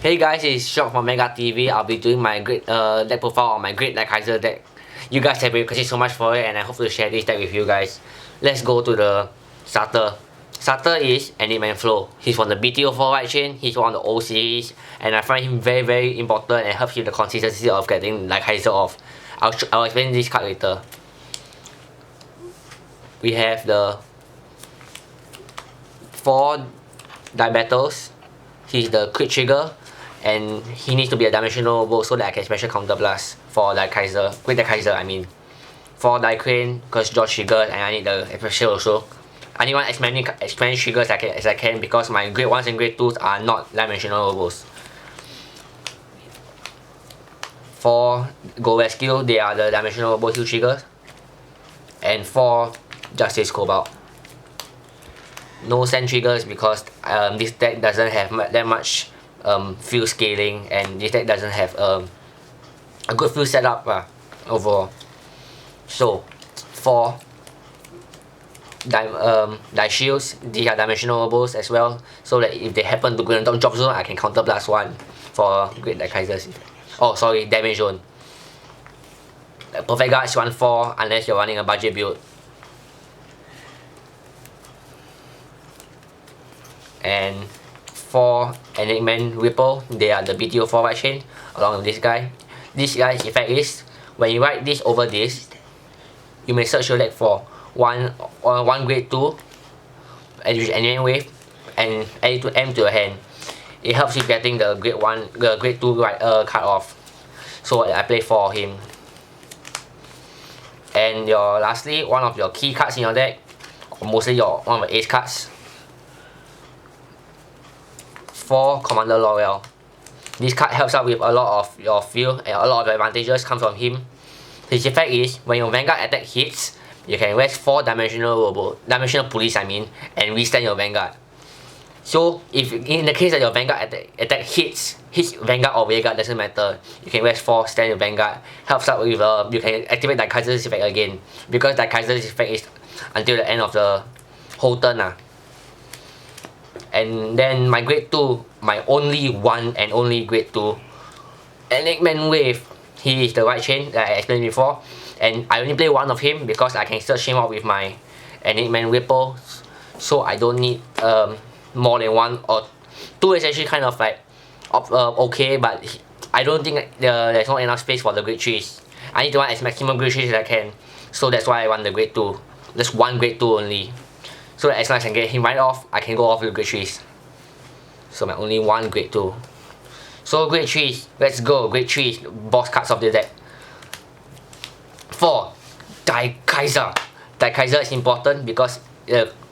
Hey guys, it's Shock from Vanguard TV. I'll be doing my great deck profile on my great Daikaiser deck. You guys have requested so much for it and I hope to share this deck with you guys. Let's go to the starter. Starter is Enigman Flow. He's from the BTO4 right chain, he's one of the old series, and I find him very important and helps you the consistency of getting Daikaiser off. I'll explain this card later. We have the 4 die battles. He's the crit trigger, and he needs to be a dimensional bolt so that I can special counter blast for Daikaiser. Great Daikaiser, I mean. 4 die crane, because George triggers, and I need the special also. I need as many triggers as I can because my grade 1s and grade 2s are not dimensional robots. 4 Go Rescue, they are the dimensional robo heal triggers. And 4 Justice Cobalt. No send triggers because this deck doesn't have that much field scaling, and this deck doesn't have a good field setup overall. So 4 die shields, these are dimensional robots as well, so that if they happen to go in the drop zone, I can counter blast 1 for great Daikaisers. Oh sorry, damage zone. Perfect guards run 4 unless you're running a budget build. And 4 Enigman Ripple, they are the BTO4 right chain along with this guy. This guy's effect is when you write this over this, you may search your deck for one grade 2 and use Enigman Wave and add it to M to your hand. It helps you getting the grade 2 card off. So I play 4 of him. And lastly, one of your key cards in your deck, or mostly one of the ace cards. 4 Commander L'Oreal. This card helps out with a lot of your field and a lot of the advantages come from him. His effect is when your Vanguard attack hits, you can rest 4 dimensional police and restand your Vanguard. So if in the case that your Vanguard attack hits Vanguard or Vanguard, doesn't matter, you can rest 4, stand your Vanguard. Helps out with you can activate Daikaiser's effect again, because Daikaiser's effect is until the end of the whole turn. And then my grade 2, my only one and only grade 2, Enigman Wave. He is the right chain that I explained before, and I only play 1 of him because I can search him out with my Enigman Ripple, so I don't need more than 1 or 2 is actually kind of like okay, but I don't think there's not enough space for the grade 3s. I need to run as maximum grade 3s as I can, so that's why I want the grade 2. Just 1 grade 2 only. So that as long as I can get him right off, I can go off with grade 3s. So my only 1 grade 2. So grade 3s, let's go. Grade 3s, boss cards of the deck. 4 Daikaiser. Daikaiser is important because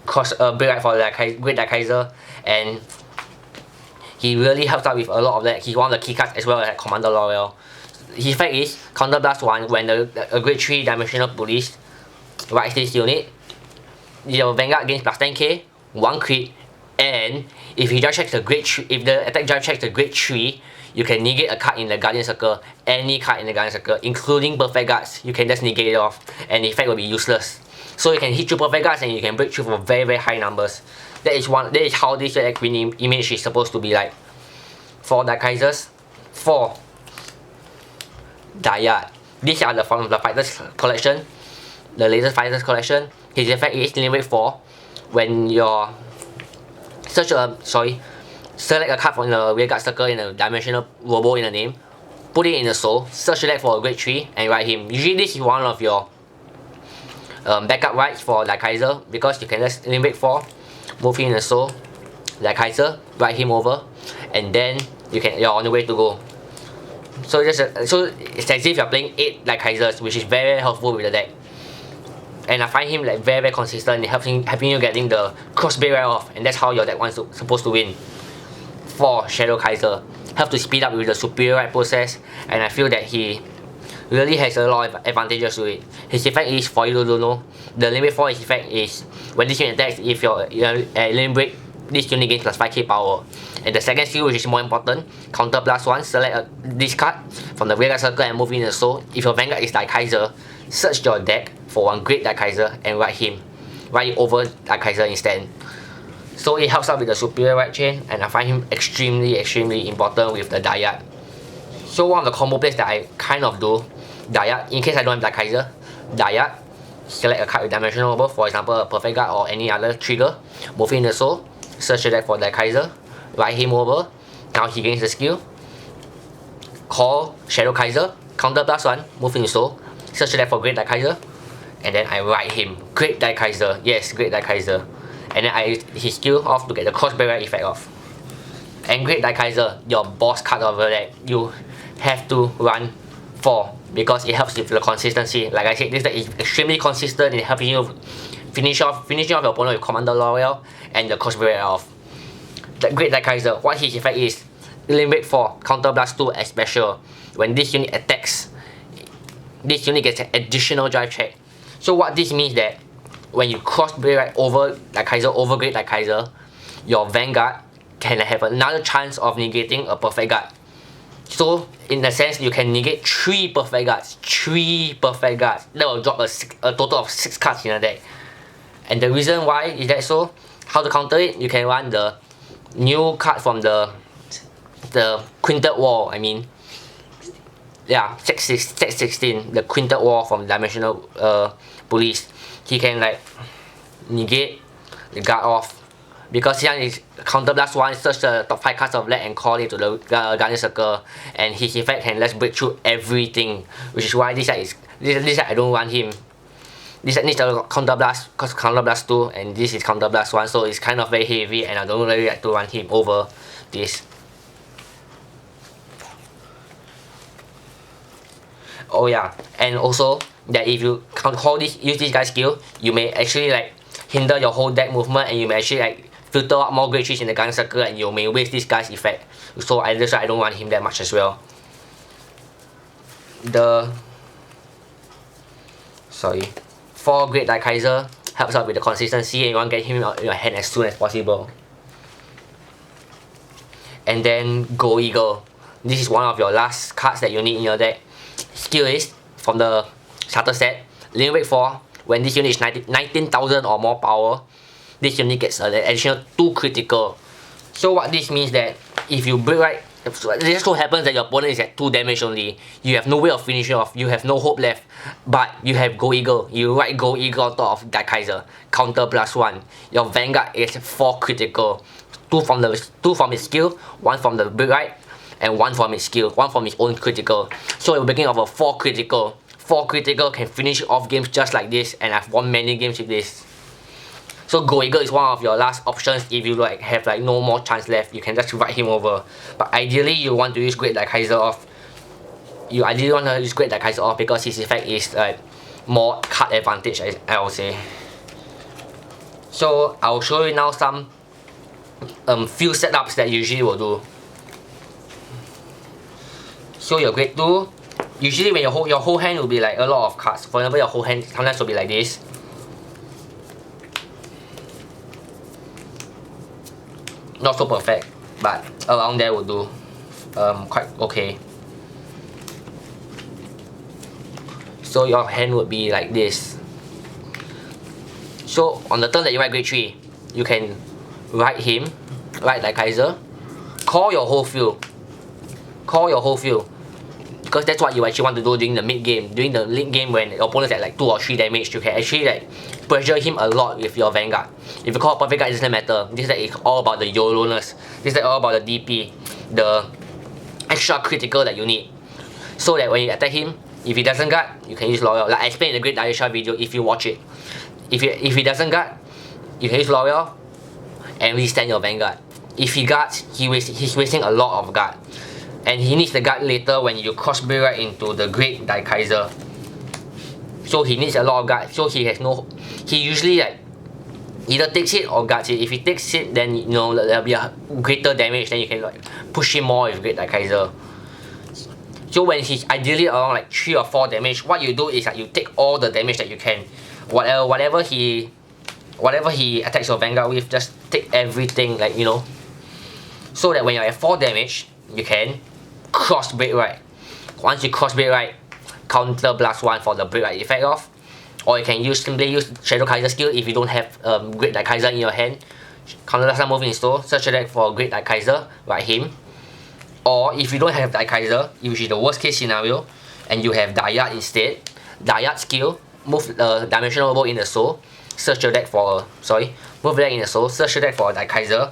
cost break right for great Daikaiser, and he really helps out with a lot of that. He's one of the key cards as well as Commander L'Oreal. His effect is counter blast 1 when a grade 3 dimensional police writes this unit. Your Vanguard gains plus 10k, 1 crit, and if he drive checks the grade 3, if the attack drive checks the grade 3, you can negate a card in the Guardian Circle, any card in the Guardian Circle, including Perfect Guards. You can just negate it off, and the effect will be useless. So you can hit through Perfect Guards and you can break through for very high numbers. That is how this deck winning image is supposed to be like. 4 Daikaisers, 4 Dayat. These are from the Fighters collection, the latest Fighters collection. His effect is limit 4. When your select a card from the Rear Guard Circle in a dimensional robo in the name, put it in the soul, search your deck for a grade 3 and write him. Usually this is one of your backup rights for Daikaiser, because you can just limit 4, move him in the soul, Daikaiser, write him over, and then you're on the way to go. So it's as if you're playing 8 Daikaisers, which is very helpful with the deck. And I find him like very consistent in helping you getting the crossbait right off, and that's how your deck supposed to win. 4 Shadow Kaiser. Help to speed up with the superior right process, and I feel that he really has a lot of advantages to it. His effect is, for you who don't know, the limit 4 his effect is when this unit attacks, if you're at limit break, this unit gains plus 5k power. And the second skill, which is more important, counter blast 1, select this card from the Rear Guard Circle and move in the soul. If your Vanguard is Daikaiser, search your deck for 1 great Daikaiser and write it over Daikaiser instead. So it helps out with the superior right chain, and I find him extremely important with the Dayat. So one of the combo plays that I kind of do, Dayat, in case I don't have Daikaiser, Dayat, select a card with dimensional over, for example a perfect guard or any other trigger, move in the soul, search the deck for Daikaiser, write him over, now he gains the skill, call Shadow Kaiser, counter +1, move in the soul, search the deck for Great Daikaiser, and then I write him, Great Daikaiser, yes, Great Daikaiser, and then I his skill off to get the cross barrier effect off. And Great Daikaiser, your boss card over deck, you have to run 4 because it helps with the consistency. Like I said, this deck is extremely consistent in helping you finishing off your opponent with Commander L'Oreal and the cross barrier off. The Great Daikaiser, what his effect is, limit 4, counter +2 as special. When this unit attacks, this unit gets an additional drive check. So what this means that when you cross barrier over Daikaiser over Great Daikaiser, your Vanguard can have another chance of negating a perfect guard. So in a sense, you can negate 3 perfect guards. 3 perfect guards. That will drop a total of 6 cards in a deck. And the reason why is that so, how to counter it, you can run the new card from the Quintet Wall, I mean. Yeah, set 16, the Quintet Wall from Dimensional Police. He can like negate the guard off. Because here is counter +1, search the top 5 cards of deck and call it to the Guardian Circle, and his effect can let's break through everything, which is why this side I don't run him. This side needs a counter blast, cause counter +2, and this is counter +1, so it's kind of very heavy, and I don't really like to run him over this. Oh yeah, and also that if you use this guy's skill, you may actually like hinder your whole deck movement, and you may actually like filter out more great trees in the Guardian Circle, and you may waste this guy's effect. So that's why I don't want him that much as well. For Great Daikaiser helps out with the consistency, and you want to get him out in your hand as soon as possible. And then Go Eagle. This is one of your last cards that you need in your deck. Skill is from the starter set. Limit break 4. When this unit is 19,000 or more power, this unit gets an additional 2 critical. So what this means that if you break right, it just so happens that your opponent is at 2 damage only. You have no way of finishing off. You have no hope left. But you have Go Eagle. You write Go Eagle on top of Daikaiser. Counter +1. Your Vanguard is 4 critical. 2 from his skill, 1 from the break right, and 1 from his skill, 1 from his own critical. So you're breaking off a 4 critical. 4 critical can finish off games just like this, and I've won many games with this. So Go Eagle is one of your last options if you like have like no more chance left. You can just write him over. But ideally you want to use Great Daikaiser off. You ideally want to use Great Daikaiser off because his effect is like more card advantage, I will say. So I'll show you now some few setups that you usually will do. So your grade 2, usually when your whole hand will be like a lot of cards. For example, your whole hand sometimes will be like this. Not so perfect, but around there will do. Quite okay. So your hand would be like this. So on the turn that you write grade 3, you can write Daikaiser, call your whole field. Because that's what you actually want to do during the mid game. During the late game when your opponent's at like 2 or 3 damage, you can actually like pressure him a lot with your Vanguard. If you call a perfect guard, it doesn't matter. This deck is all about the YOLO-ness. This deck is all about the DP, the extra critical that you need. So that when you attack him, if he doesn't guard, you can use L'Oreal. Like I explained in the Great Daikaiser video if you watch it. If he doesn't guard, you can use L'Oreal and restand your Vanguard. If he guards, he's wasting a lot of guard. And he needs the guard later when you cross barrier into the Great Daikaiser. So he needs a lot of guard. So he usually like either takes it or guards it. If he takes it, then you know there'll be a greater damage. Then you can like push him more with Great Daikaiser. So when he's ideally around like 3 or 4 damage, what you do is that you take all the damage that you can. Whatever he attacks your Vanguard with, just take everything, like, you know. So that when you're at 4 damage, you can cross break right. Once you cross break right, counter +1 for the break right effect off. Or you can simply use Shadow Kaiser skill if you don't have Great Daikaiser in your hand. counterblast start moving install, search a deck for Great Daikaiser, write him. Or if you don't have Daikaiser, which is the worst case scenario, and you have Dayat instead, Dayat skill, move Dimensional Oboe in the soul, search your deck for move deck in the soul, search your deck for Daikaiser.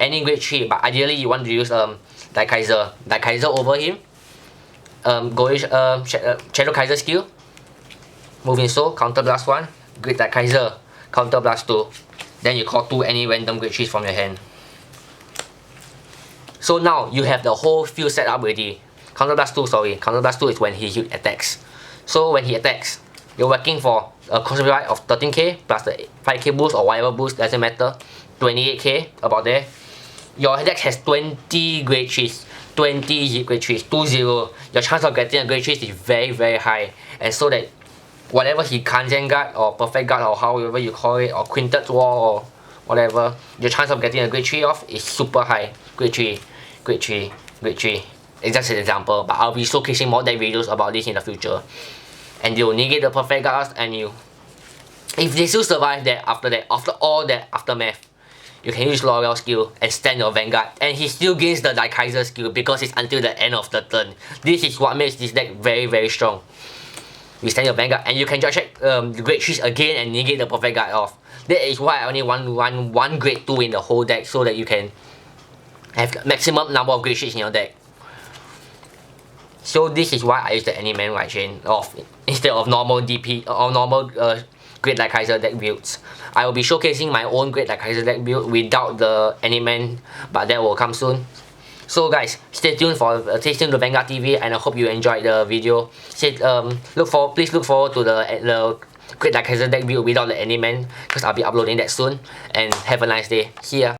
Any grade 3, but ideally you want to use Daikaiser. Daikaiser over him. Shadow Kaiser skill. Move in soul, counter blast 1. Great Daikaiser, counter blast 2. Then you call 2 any random grade 3s from your hand. So now you have the whole field set up already. Counter blast 2, Counter blast 2 is when he attacks. So when he attacks, you're working for a copyright of 13k plus the 5k boost or whatever boost, doesn't matter. 28k, about there. Your deck has 20 grade 3s, 20 grade 3s, 20. Your chance of getting a grade 3 is very, very high. And so that whatever he Kanzen guard or perfect guard or however you call it, or quintet wall or whatever, your chance of getting a grade 3 off is super high. Grade 3, grade 3, grade 3. It's just an example, but I'll be showcasing more deck videos about this in the future. And you'll negate the perfect guards, and if they still survive that after all that aftermath, you can use L'Oreal skill and stand your Vanguard, and he still gains the Daikaiser skill because it's until the end of the turn. This is what makes this deck very, very strong. You stand your Vanguard, and you can just check the grade 3s again and negate the perfect guard off. That is why I only want one grade 2 in the whole deck, so that you can have maximum number of grade 3s in your deck. So this is why I use the Animan right chain instead of normal DP or normal Great Daikaiser deck builds. I will be showcasing my own Great Daikaiser deck build without the Animan, but that will come soon. So guys, stay tuned to Vanguard TV, and I hope you enjoyed the video. Please look forward to the Great Daikaiser deck build without the Animan, because I'll be uploading that soon. And have a nice day. See ya.